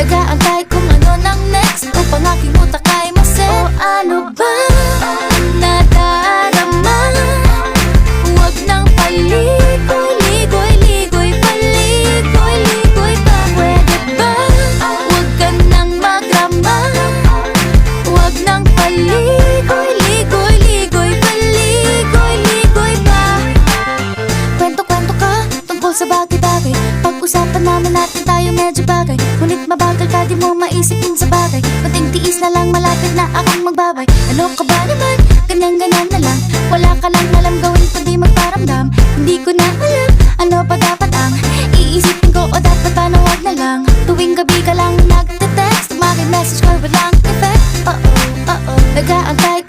Nag-aantay kung ano nang next upang aking utak ay maset. O ano ba nadarama? Huwag nang paligoy-ligoy-ligoy, paligoy-ligoy pa. Pwede ba? Huwag ka nang magrama. Huwag nang paligoy-ligoy-ligoy, paligoy-ligoy pa. Kwento-kwento ka tungkol sa bagay-bagay. Pag-usapan naman natin tayo medyo bagay. Ngunit mabagal ka, di mo maisipin sa bagay. Kunting tiis na lang, malapit na akong magbabay. Ano ka ba naman? Ganyan-ganyan na lang. Wala ka lang alam gawin kundi magparamdam. Hindi ko na alam, ano pa dapat ang iisipin ko o dapat ba na wag na lang. Tuwing gabi ka lang nagte-text, message ka walang effect. Nag-aantay